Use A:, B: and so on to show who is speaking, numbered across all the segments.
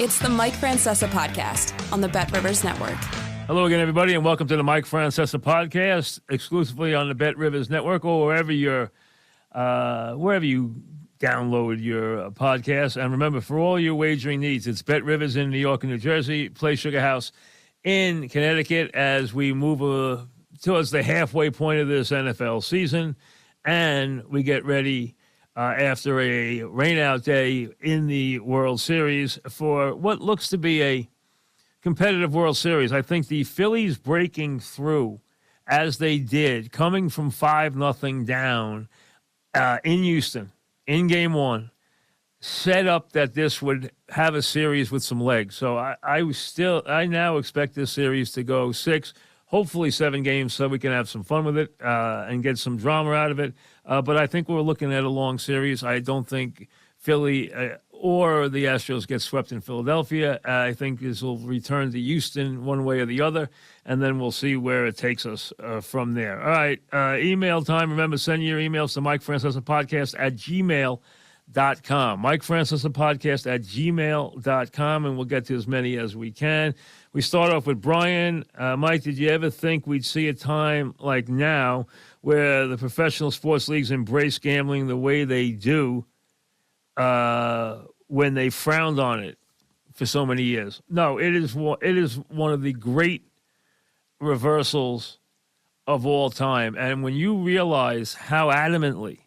A: It's the Mike Francesa Podcast on the Bet Rivers Network.
B: Hello again, everybody, and welcome to the Mike Francesa Podcast, exclusively on the Bet Rivers Network or wherever you download your podcast. And remember, for all your wagering needs, it's Bet Rivers in New York and New Jersey, Play Sugar House in Connecticut as we move towards the halfway point of this NFL season, and we get ready after a rainout day in the World Series for what looks to be a competitive World Series. I think the Phillies breaking through as they did, coming from 5-0 down in Houston in Game 1, set up that this would have a series with some legs. So I now expect this series to go 6, hopefully 7 games, so we can have some fun with it and get some drama out of it. But I think we're looking at a long series. I don't think Philly or the Astros get swept in Philadelphia. I think this will return to Houston one way or the other, and then we'll see where it takes us from there. All right, email time. Remember, send your emails to MikeFrancesAPodcast@gmail.com. MikeFrancesAPodcast@gmail.com, and we'll get to as many as we can. We start off with Brian. Mike, did you ever think we'd see a time like now where the professional sports leagues embrace gambling the way they do when they frowned on it for so many years? No, it is one of the great reversals of all time. And when you realize how adamantly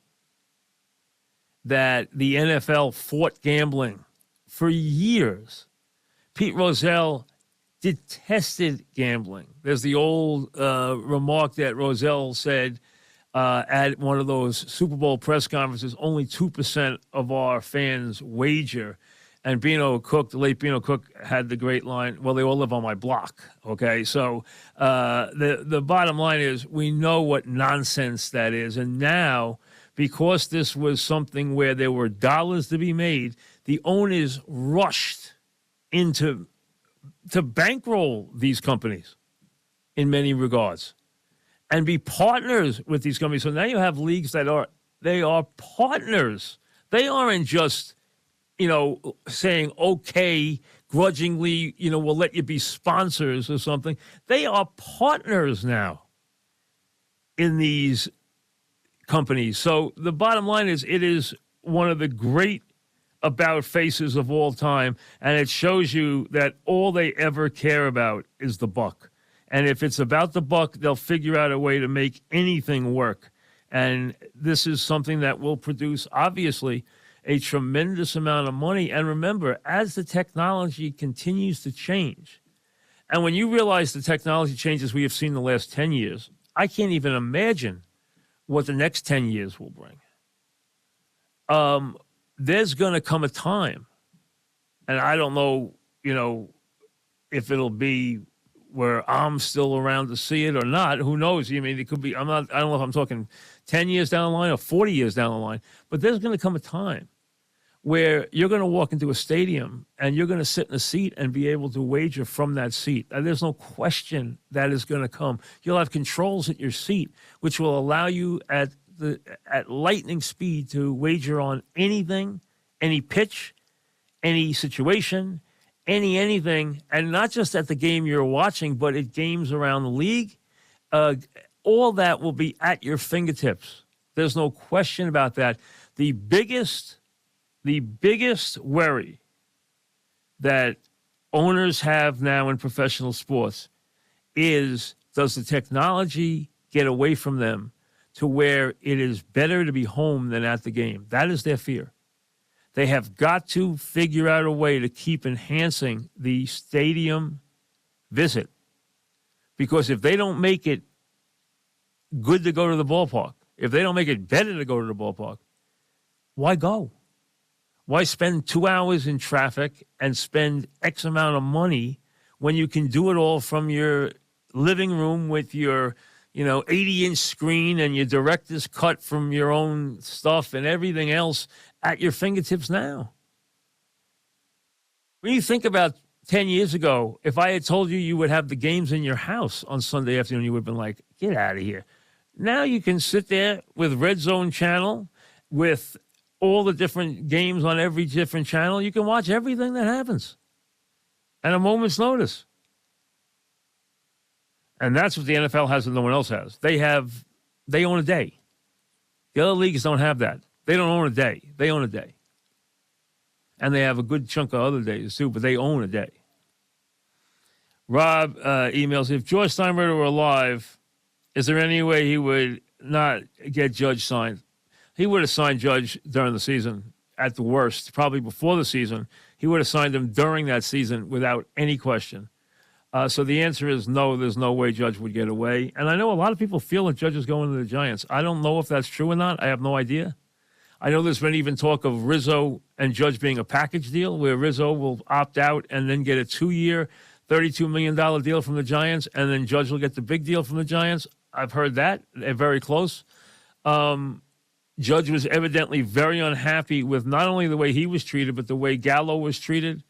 B: that the NFL fought gambling for years, Pete Rozelle detested gambling. There's the old remark that Rozelle said at one of those Super Bowl press conferences, only 2% of our fans wager. And Beno Cook, the late Beno Cook, had the great line, well, they all live on my block, okay? So the bottom line is we know what nonsense that is. And now, because this was something where there were dollars to be made, the owners rushed to bankroll these companies in many regards and be partners with these companies. So now you have leagues that are partners. They aren't just, saying, okay, grudgingly, we'll let you be sponsors or something. They are partners now in these companies. So the bottom line is it is one of the great about faces of all time, and it shows you that all they ever care about is the buck. And if it's about the buck, they'll figure out a way to make anything work. And this is something that will produce, obviously, a tremendous amount of money. And remember, as the technology continues to change, and when you realize the technology changes we have seen the last 10 years, I can't even imagine what the next 10 years will bring. There's going to come a time, and I don't know, if it'll be where I'm still around to see it or not. Who knows? I mean, it could be, I don't know if I'm talking 10 years down the line or 40 years down the line, but there's going to come a time where you're going to walk into a stadium and you're going to sit in a seat and be able to wager from that seat. And there's no question that is going to come. You'll have controls at your seat, which will allow you at lightning speed to wager on anything, any pitch, any situation, anything, and not just at the game you're watching, but at games around the league. All that will be at your fingertips. There's no question about that. The biggest worry that owners have now in professional sports is, does the technology get away from them to where it is better to be home than at the game? That is their fear. They have got to figure out a way to keep enhancing the stadium visit, because if they don't make it good to go to the ballpark, if they don't make it better to go to the ballpark, why go? Why spend 2 hours in traffic and spend X amount of money when you can do it all from your living room with your 80-inch screen and your director's cut from your own stuff and everything else at your fingertips now? When you think about 10 years ago, if I had told you you would have the games in your house on Sunday afternoon, you would have been like, get out of here. Now you can sit there with Red Zone Channel, with all the different games on every different channel. You can watch everything that happens. and a moment's notice. And that's what the NFL has that no one else has. They own a day. The other leagues don't have that. They don't own a day. They own a day. And they have a good chunk of other days too, but they own a day. Rob emails, if George Steinbrenner were alive, is there any way he would not get Judge signed? He would have signed Judge during the season at the worst, probably before the season. He would have signed him during that season without any question. So the answer is no, there's no way Judge would get away. And I know a lot of people feel that Judge is going to the Giants. I don't know if that's true or not. I have no idea. I know there's been even talk of Rizzo and Judge being a package deal where Rizzo will opt out and then get a 2-year, $32 million deal from the Giants, and then Judge will get the big deal from the Giants. I've heard that. They're very close. Judge was evidently very unhappy with not only the way he was treated, but the way Gallo was treated,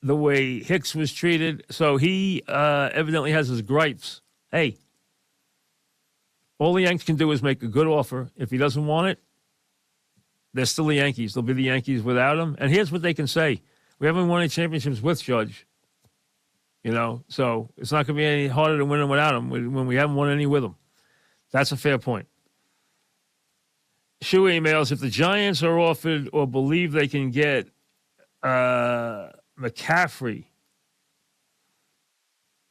B: the way Hicks was treated. So he evidently has his gripes. Hey, all the Yankees can do is make a good offer. If he doesn't want it, they're still the Yankees. They'll be the Yankees without him. And here's what they can say. We haven't won any championships with Judge. So it's not going to be any harder to win them without him when we haven't won any with him. That's a fair point. Shu emails, if the Giants are offered or believe they can get McCaffrey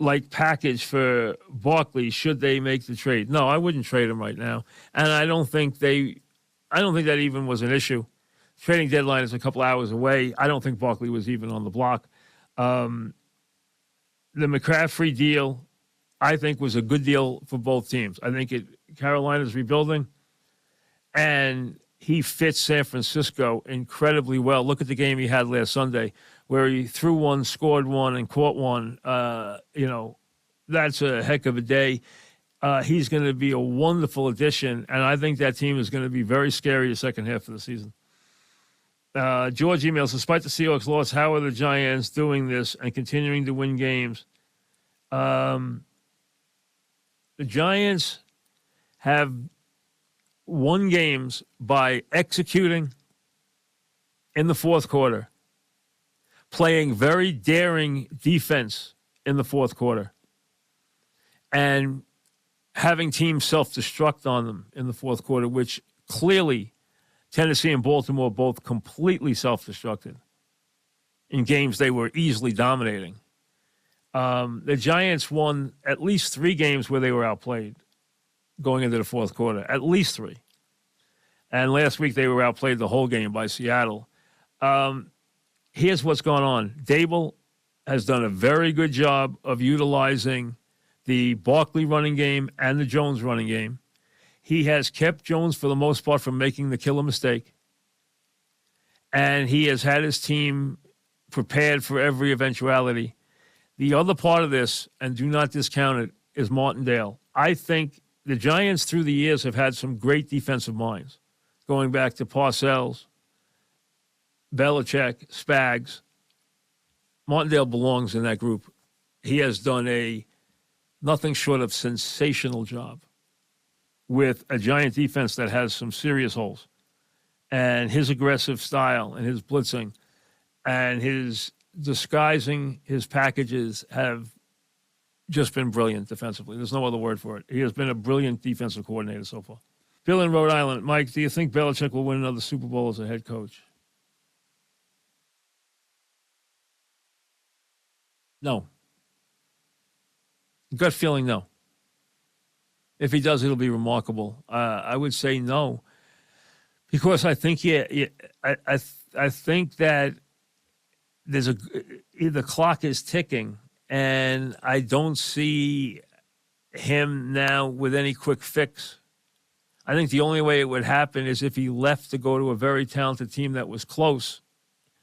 B: like package for Barkley, should they make the trade? No, I wouldn't trade him right now. And I don't think that even was an issue. Trading deadline is a couple hours away. I don't think Barkley was even on the block. The McCaffrey deal, I think, was a good deal for both teams. I think Carolina's rebuilding, and he fits San Francisco incredibly well. Look at the game he had last Sunday, where he threw one, scored one, and caught one. That's a heck of a day. He's going to be a wonderful addition, and I think that team is going to be very scary the second half of the season. George emails, despite the Seahawks loss, how are the Giants doing this and continuing to win games? The Giants have won games by executing in the fourth quarter, playing very daring defense in the fourth quarter, and having teams self-destruct on them in the fourth quarter, which clearly Tennessee and Baltimore both completely self-destructed in games they were easily dominating. The Giants won at least 3 games where they were outplayed going into the fourth quarter, at least 3. And last week they were outplayed the whole game by Seattle. Here's what's going on. Dable has done a very good job of utilizing the Barkley running game and the Jones running game. He has kept Jones, for the most part, from making the killer mistake. And he has had his team prepared for every eventuality. The other part of this, and do not discount it, is Martindale. I think the Giants through the years have had some great defensive minds, going back to Parcells, Belichick, Spags. Martindale belongs in that group. He has done a nothing short of sensational job with a Giant defense that has some serious holes. And his aggressive style and his blitzing and his disguising his packages have just been brilliant defensively. There's no other word for it. He has been a brilliant defensive coordinator so far. Bill in Rhode Island. Mike, do you think Belichick will win another Super Bowl as a head coach? No. Gut feeling, no. If he does, it'll be remarkable. I would say no, because I think I think that the clock is ticking, and I don't see him now with any quick fix. I think the only way it would happen is if he left to go to a very talented team that was close,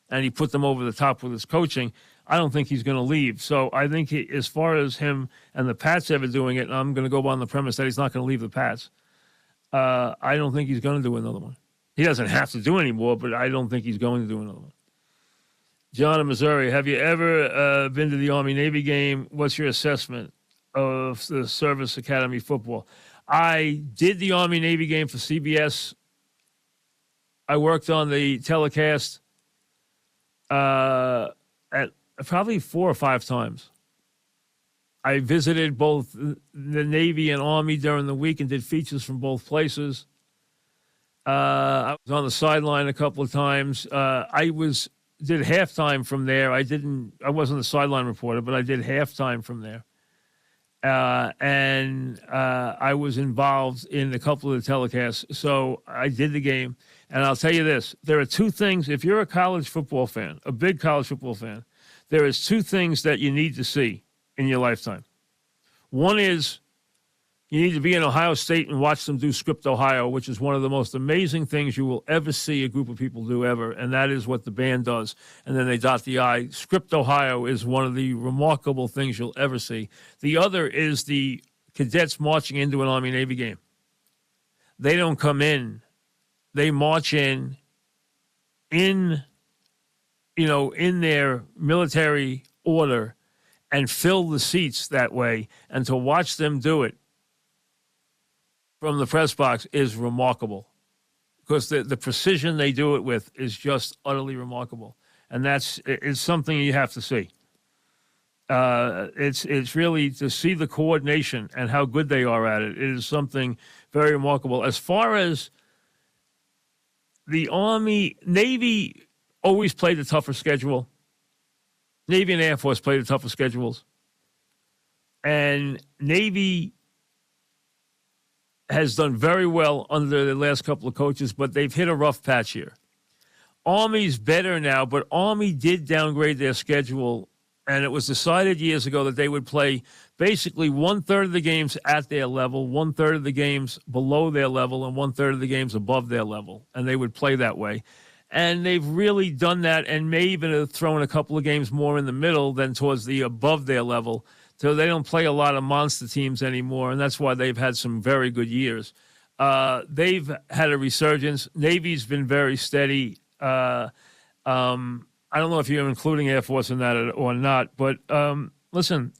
B: and he put them over the top with his coaching. I don't think he's going to leave. So I think as far as him and the Pats ever doing it, and I'm going to go on the premise that he's not going to leave the Pats, I don't think he's going to do another one. He doesn't have to do any more, but I don't think he's going to do another one. John in Missouri, have you ever been to the Army-Navy game? What's your assessment of the Service Academy football? I did the Army-Navy game for CBS. I worked on the telecast at probably 4 or 5 times. I visited both the Navy and Army during the week and did features from both places. I was on the sideline a couple of times. Did halftime from there. I wasn't a sideline reporter, but I did halftime from there. And I was involved in a couple of the telecasts. So I did the game. And I'll tell you this. There are 2 things. If you're a college football fan, a big college football fan, there is 2 things that you need to see in your lifetime. One is you need to be in Ohio State and watch them do Script Ohio, which is one of the most amazing things you will ever see a group of people do ever, and that is what the band does. And then they dot the I. Script Ohio is one of the remarkable things you'll ever see. The other is the cadets marching into an Army-Navy game. They don't come in. They march in their military order and fill the seats that way. And to watch them do it from the press box is remarkable because the precision they do it with is just utterly remarkable. And it's something you have to see. It's really to see the coordination and how good they are at it. It is something very remarkable. As far as the Army, Navy always played a tougher schedule. Navy and Air Force played the tougher schedules. And Navy has done very well under the last couple of coaches, but they've hit a rough patch here. Army's better now, but Army did downgrade their schedule, and it was decided years ago that they would play basically 1/3 of the games at their level, 1/3 of the games below their level, and 1/3 of the games above their level, and they would play that way. And they've really done that and may even have thrown a couple of games more in the middle than towards the above their level. So they don't play a lot of monster teams anymore, and that's why they've had some very good years. They've had a resurgence. Navy's been very steady. I don't know if you're including Air Force in that or not, but listen,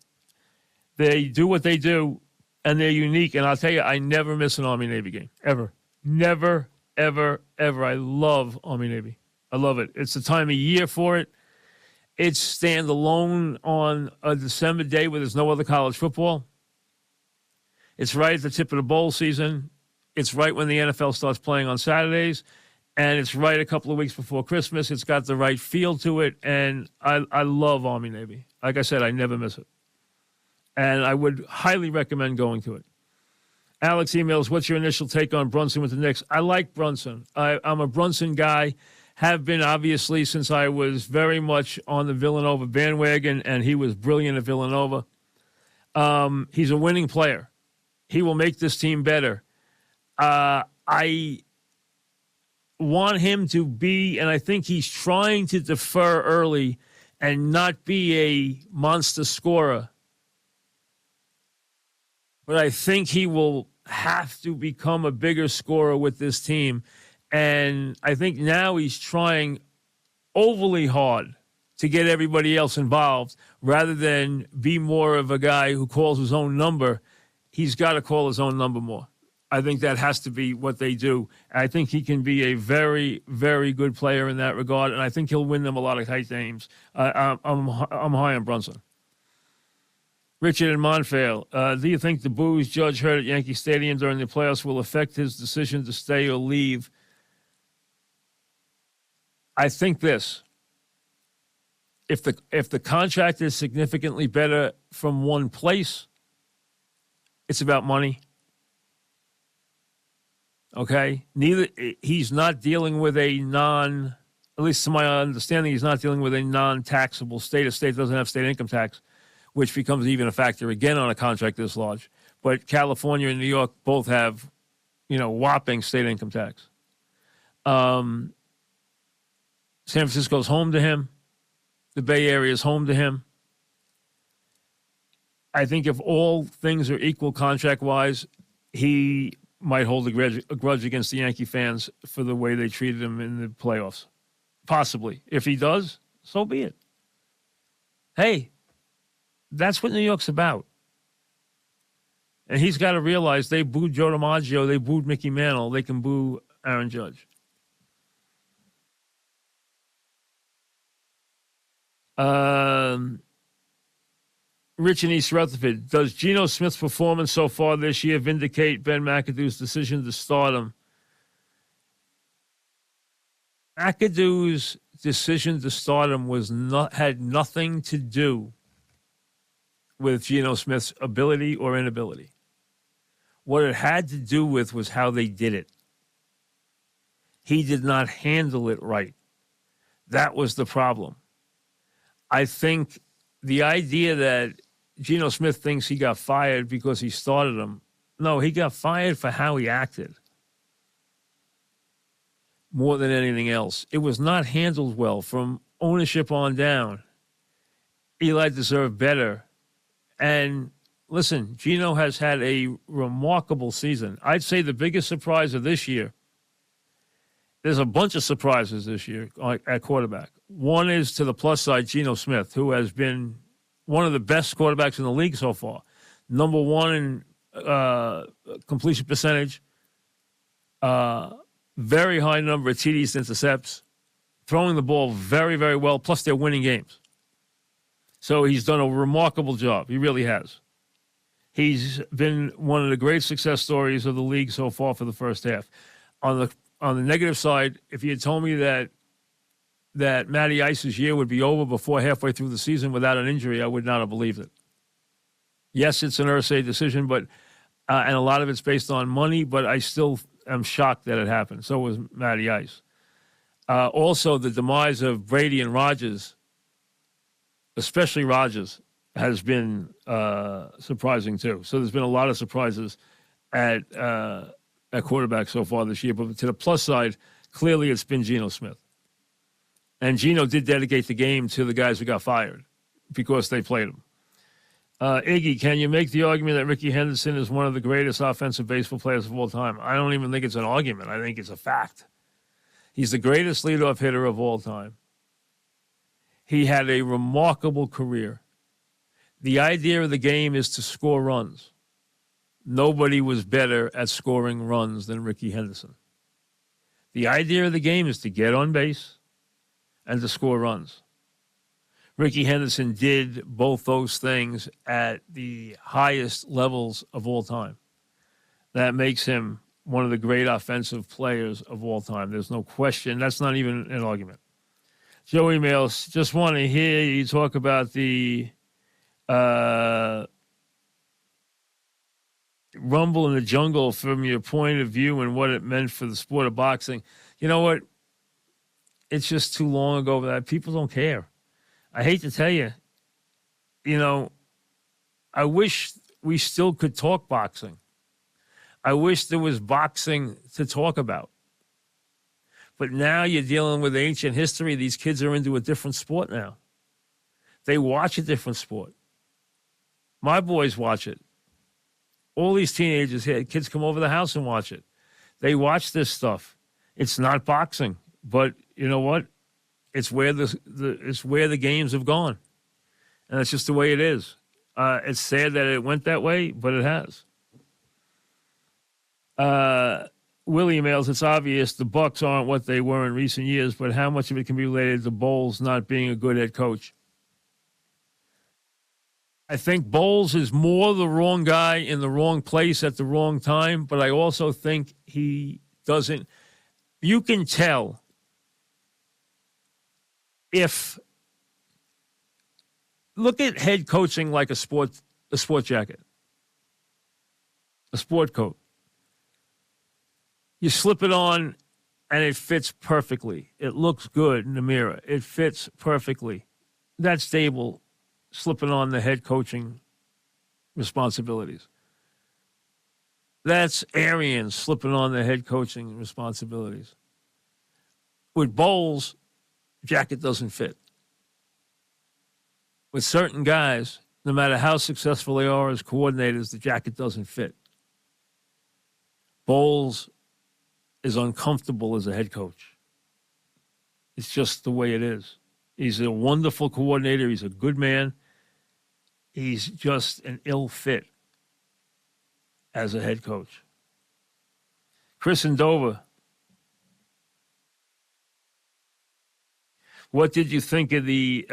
B: they do what they do, and they're unique. And I'll tell you, I never miss an Army-Navy game, ever. Never, ever, ever. I love Army-Navy. I love it. It's the time of year for it. It's stand alone on a December day where there's no other college football. It's right at the tip of the bowl season. It's right when the NFL starts playing on Saturdays. And it's right a couple of weeks before Christmas. It's got the right feel to it. And I love Army-Navy. Like I said, I never miss it. And I would highly recommend going to it. Alex emails, what's your initial take on Brunson with the Knicks? I like Brunson. I'm a Brunson guy. Have been, obviously, since I was very much on the Villanova bandwagon, and he was brilliant at Villanova. He's a winning player. He will make this team better. I want him to be, and I think he's trying to defer early and not be a monster scorer. But I think he will have to become a bigger scorer with this team. And I think now he's trying overly hard to get everybody else involved rather than be more of a guy who calls his own number. He's got to call his own number more. I think that has to be what they do. I think he can be a very, very good player in that regard, and I think he'll win them a lot of tight games. I'm high on Brunson. Richard in Montvale, do you think the boos Judge heard at Yankee Stadium during the playoffs will affect his decision to stay or leave? I think this. If the contract is significantly better from one place, it's about money. Okay? He's not dealing with at least to my understanding, he's not dealing with a non-taxable state. A state doesn't have state income tax, which becomes even a factor again on a contract this large. But California and New York both have, whopping state income tax. San Francisco's home to him. The Bay Area is home to him. I think if all things are equal contract-wise, he might hold a grudge against the Yankee fans for the way they treated him in the playoffs. Possibly. If he does, so be it. Hey, that's what New York's about. And he's got to realize they booed Joe DiMaggio, they booed Mickey Mantle, they can boo Aaron Judge. Rich in East Rutherford, does Geno Smith's performance so far this year vindicate Ben McAdoo's decision to start him? McAdoo's decision to start him had nothing to do with Geno Smith's ability or inability. What it had to do with was how they did it. He did not handle it right. That was the problem. I think the idea that Geno Smith thinks he got fired because he started him, no, he got fired for how he acted more than anything else. It was not handled well from ownership on down. Eli deserved better. And listen, Geno has had a remarkable season. I'd say the biggest surprise of this year, there's a bunch of surprises this year at quarterback. One is to the plus side, Geno Smith, who has been one of the best quarterbacks in the league so far. Number one in completion percentage, very high number of TDs to intercepts, throwing the ball very, very well, plus they're winning games. So he's done a remarkable job. He really has. He's been one of the great success stories of the league so far for the first half. On the negative side, if you had told me that Matty Ice's year would be over before halfway through the season without an injury, I would not have believed it. Yes, it's an Irsay decision, but and a lot of it's based on money, but I still am shocked that it happened. So was Matty Ice. Also, the demise of Brady and Rodgers, especially Rodgers, has been surprising too. So there's been a lot of surprises at quarterback so far this year. But to the plus side, clearly it's been Geno Smith. And Geno did dedicate the game to the guys who got fired because they played him. Iggy, can you make the argument that Ricky Henderson is one of the greatest offensive baseball players of all time? I don't even think it's an argument. I think it's a fact. He's the greatest leadoff hitter of all time. He had a remarkable career. The idea of the game is to score runs. Nobody was better at scoring runs than Ricky Henderson. The idea of the game is to get on base and to score runs. Ricky Henderson did both those things at the highest levels of all time. That makes him one of the great offensive players of all time. There's no question. That's not even an argument. Joe emails, just want to hear you talk about the rumble in the jungle from your point of view and what it meant for the sport of boxing. You know what? It's just too long ago that people don't care. I hate to tell you, I wish we still could talk boxing. I wish there was boxing to talk about. But now you're dealing with ancient history. These kids are into a different sport now. They watch a different sport. My boys watch it. All these teenagers here, kids come over the house and watch it. They watch this stuff. It's not boxing, but you know what? It's where the games have gone, and that's just the way it is. It's sad that it went that way, but it has. Willie emails, it's obvious the Bucs aren't what they were in recent years, but how much of it can be related to Bowles not being a good head coach? I think Bowles is more the wrong guy in the wrong place at the wrong time, but I also think he doesn't. You can tell if look at head coaching like a sport jacket, a sport coat. You slip it on and it fits perfectly. It looks good in the mirror. It fits perfectly. That's Dable slipping on the head coaching responsibilities. That's Arians slipping on the head coaching responsibilities. With Bowles, jacket doesn't fit. With certain guys, no matter how successful they are as coordinators, the jacket doesn't fit. Bowles is uncomfortable as a head coach. It's just the way it is. He's a wonderful coordinator. He's a good man. He's just an ill fit as a head coach. Chris in Dover. What did you think of the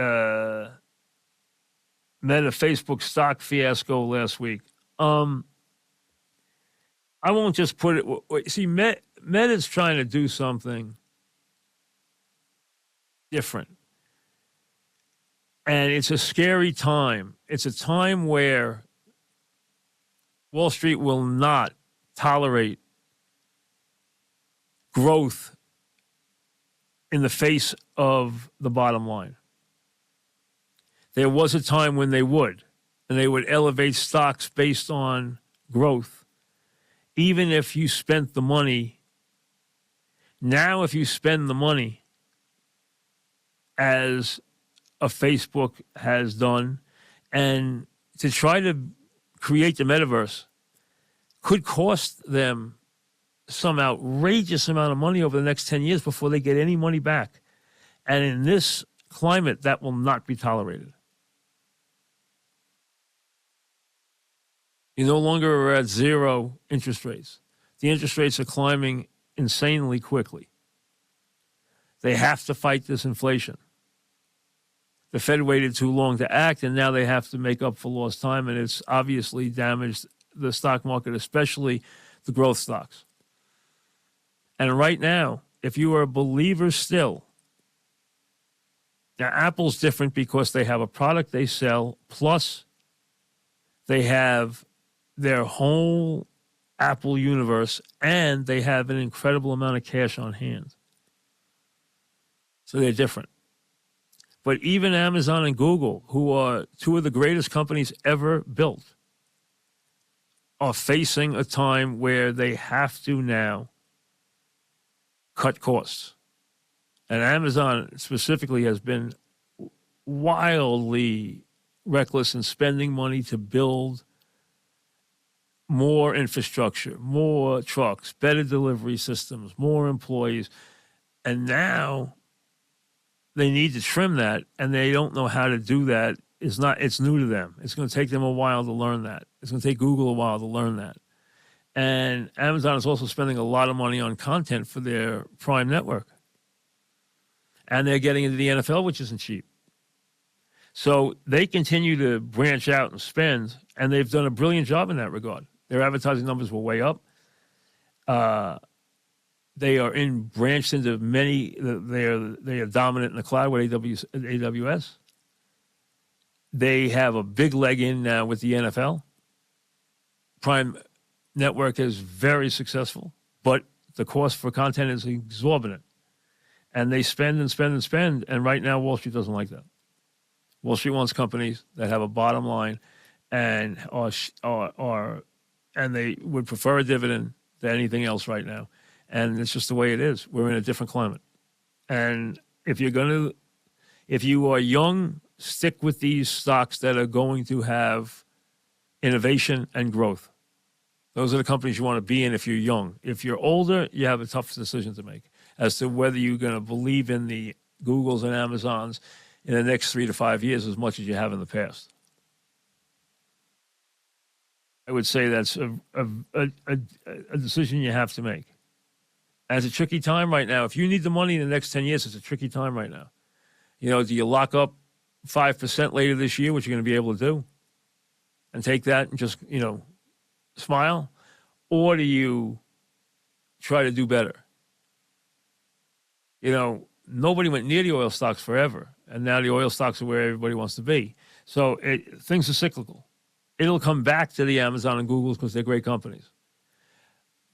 B: Meta Facebook stock fiasco last week. I won't just put it. See, Meta's trying to do something different. And it's a scary time. It's a time where Wall Street will not tolerate growth in the face of the bottom line. There was a time when they would, and they would elevate stocks based on growth, even if you spent the money. Now, if you spend the money, as a Facebook has done, and to try to create the metaverse could cost them some outrageous amount of money over the next 10 years before they get any money back. And in this climate, that will not be tolerated. You no longer are at zero interest rates. The interest rates are climbing insanely quickly. They have to fight this inflation. The Fed waited too long to act, and now they have to make up for lost time, and it's obviously damaged the stock market, especially the growth stocks. And right now, if you are a believer still, now Apple's different because they have a product they sell, plus they have their whole Apple universe, and they have an incredible amount of cash on hand. So they're different. But even Amazon and Google, who are two of the greatest companies ever built, are facing a time where they have to now cut costs. And Amazon specifically has been wildly reckless in spending money to build more infrastructure, more trucks, better delivery systems, more employees. And now they need to trim that, and they don't know how to do that. It's new to them. It's going to take them a while to learn that. It's going to take Google a while to learn that. And Amazon is also spending a lot of money on content for their Prime network. And they're getting into the NFL, which isn't cheap. So they continue to branch out and spend, and they've done a brilliant job in that regard. Their advertising numbers were way up. They are branched into many. They are dominant in the cloud with AWS. They have a big leg in now with the NFL. Prime Network is very successful, but the cost for content is exorbitant. And they spend and spend and spend, and right now Wall Street doesn't like that. Wall Street wants companies that have a bottom line and and they would prefer a dividend than anything else right now. And it's just the way it is. We're in a different climate. And if you are young, stick with these stocks that are going to have innovation and growth. Those are the companies you want to be in if you're young. If you're older, you have a tough decision to make as to whether you're going to believe in the Googles and Amazons in the next 3 to 5 years as much as you have in the past. I would say that's a decision you have to make. And it's a tricky time right now. If you need the money in the next 10 years, it's a tricky time right now. You know, do you lock up 5% later this year, which you're going to be able to do, and take that and just, smile? Or do you try to do better? Nobody went near the oil stocks forever, and now the oil stocks are where everybody wants to be. So things are cyclical. It'll come back to the Amazon and Googles because they're great companies.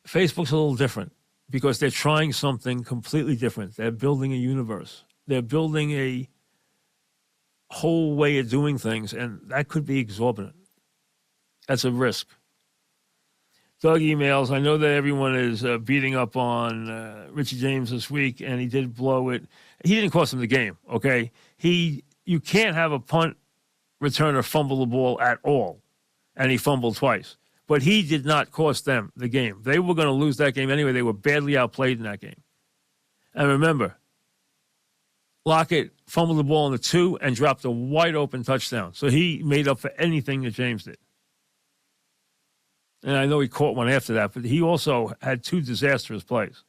B: Facebook's a little different because they're trying something completely different. They're building a universe. They're building a whole way of doing things, and that could be exorbitant. That's a risk. Doug emails, I know that everyone is beating up on Richie James this week, and he did blow it. He didn't cost him the game, okay? You can't have a punt returner fumble the ball at all, and he fumbled twice. But he did not cost them the game. They were going to lose that game anyway. They were badly outplayed in that game. And remember, Lockett fumbled the ball on the 2 and dropped a wide-open touchdown. So he made up for anything that James did. And I know he caught one after that, but he also had 2 disastrous plays.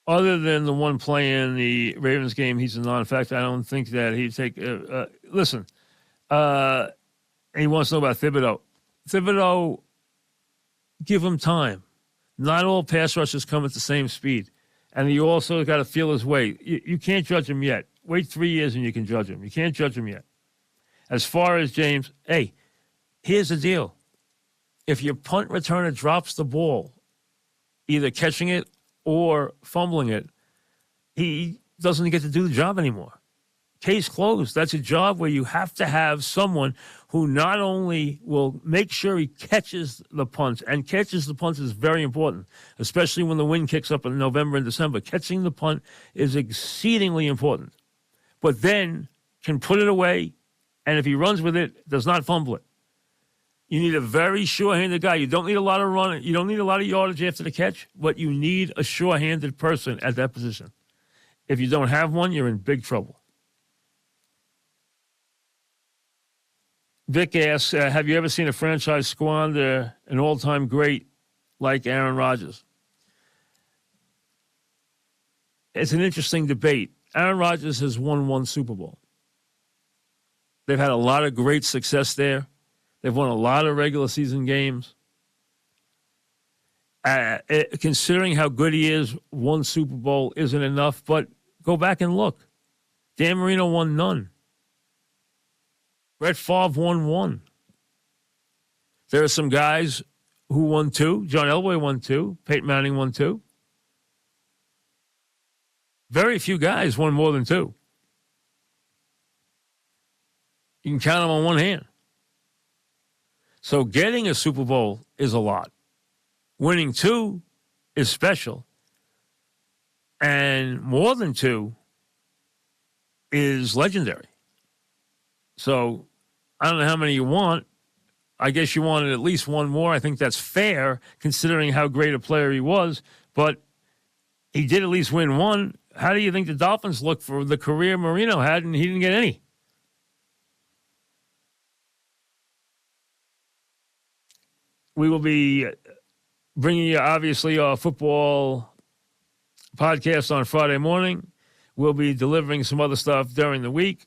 B: Other than the one play in the Ravens game, he's a non-factor. I don't think that he'd take listen, And he wants to know about Thibodeau. Thibodeau, give him time. Not all pass rushers come at the same speed. And you also got to feel his way. You can't judge him yet. Wait 3 years and you can judge him. You can't judge him yet. As far as James, hey, here's the deal. If your punt returner drops the ball, either catching it or fumbling it, he doesn't get to do the job anymore. Case closed. That's a job where you have to have someone who not only will make sure he catches the punts, and catches the punts is very important, especially when the wind kicks up in November and December. Catching the punt is exceedingly important. But then can put it away, and if he runs with it, does not fumble it. You need a very sure-handed guy. You don't need a lot of running. You don't need a lot of yardage after the catch, but you need a sure-handed person at that position. If you don't have one, you're in big trouble. Vic asks, have you ever seen a franchise squander an all-time great like Aaron Rodgers? It's an interesting debate. Aaron Rodgers has won one Super Bowl. They've had a lot of great success there. They've won a lot of regular season games. Considering how good he is, one Super Bowl isn't enough, but go back and look. Dan Marino won none. Brett Favre won one. There are some guys who won two. John Elway won two. Peyton Manning won two. Very few guys won more than two. You can count them on one hand. So getting a Super Bowl is a lot. Winning two is special. And more than two is legendary. So I don't know how many you want. I guess you wanted at least one more. I think that's fair considering how great a player he was. But he did at least win one. How do you think the Dolphins look for the career Marino had, and he didn't get any? We will be bringing you, obviously, our football podcast on Friday morning. We'll be delivering some other stuff during the week.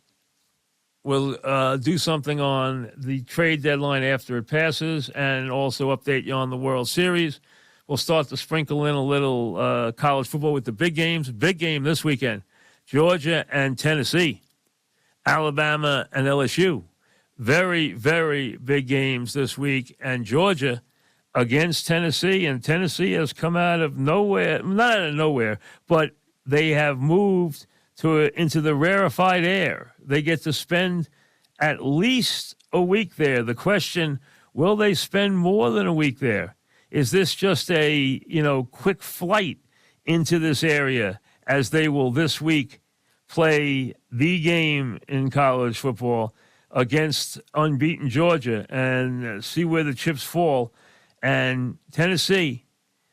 B: We'll do something on the trade deadline after it passes, and also update you on the World Series. We'll start to sprinkle in a little college football with the big games. Big game this weekend, Georgia and Tennessee, Alabama and LSU. Very, very big games this week. And Georgia against Tennessee. And Tennessee has come out of nowhere, not out of nowhere, but they have moved into the rarefied air. They get to spend at least a week there. The question, will they spend more than a week there? Is this just a, quick flight into this area, as they will this week play the game in college football against unbeaten Georgia and see where the chips fall? And Tennessee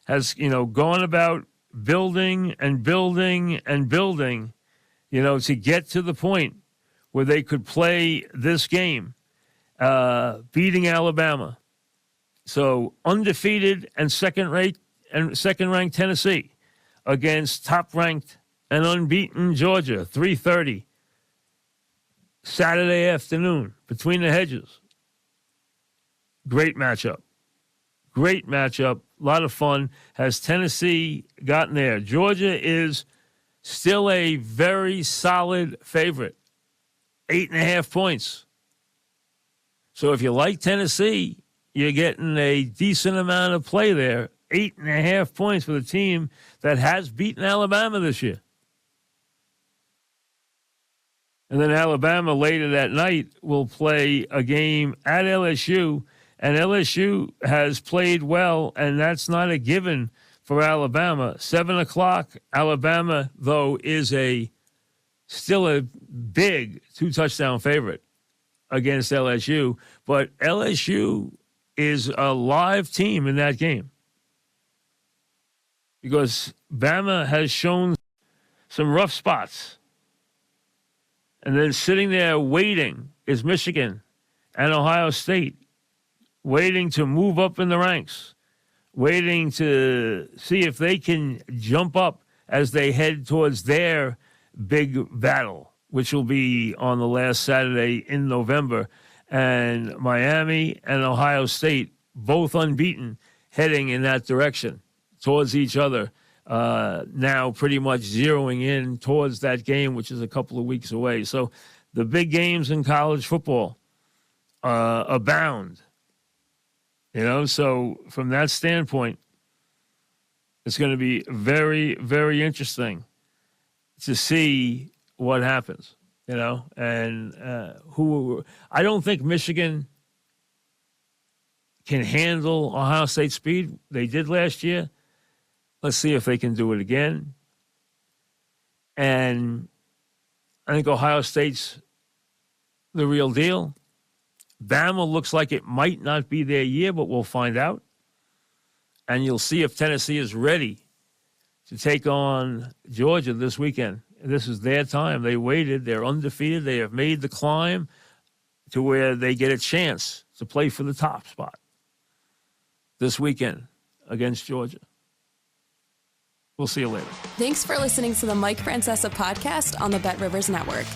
B: has, gone about building and building and building, to get to the point where they could play this game, beating Alabama. So undefeated and second-ranked Tennessee against top-ranked and unbeaten Georgia, 3:30 Saturday afternoon, between the hedges. Great matchup. Great matchup. A lot of fun. Has Tennessee gotten there? Georgia is still a very solid favorite. 8.5 points. So if you like Tennessee, you're getting a decent amount of play there. 8.5 points for the team that has beaten Alabama this year. And then Alabama later that night will play a game at LSU. And LSU has played well, and that's not a given for Alabama. 7 o'clock. Alabama, though, is still a big 2-touchdown favorite against LSU. But LSU is a live team in that game, because Bama has shown some rough spots. And then sitting there waiting is Michigan and Ohio State, waiting to move up in the ranks, waiting to see if they can jump up as they head towards their big battle which will be on the last Saturday in November. And Miami and Ohio State, both unbeaten, heading in that direction towards each other. Now pretty much zeroing in towards that game, which is a couple of weeks away. So the big games in college football abound. So from that standpoint, it's going to be very, very interesting to see what happens, and I don't think Michigan can handle Ohio State speed. They did last year. Let's see if they can do it again. And I think Ohio State's the real deal. Bama looks like it might not be their year, but we'll find out. And you'll see if Tennessee is ready to take on Georgia this weekend. This is their time. They waited. They're undefeated. They have made the climb to where they get a chance to play for the top spot this weekend against Georgia. We'll see you later.
A: Thanks for listening to the Mike Francesa Podcast on the Bet Rivers Network.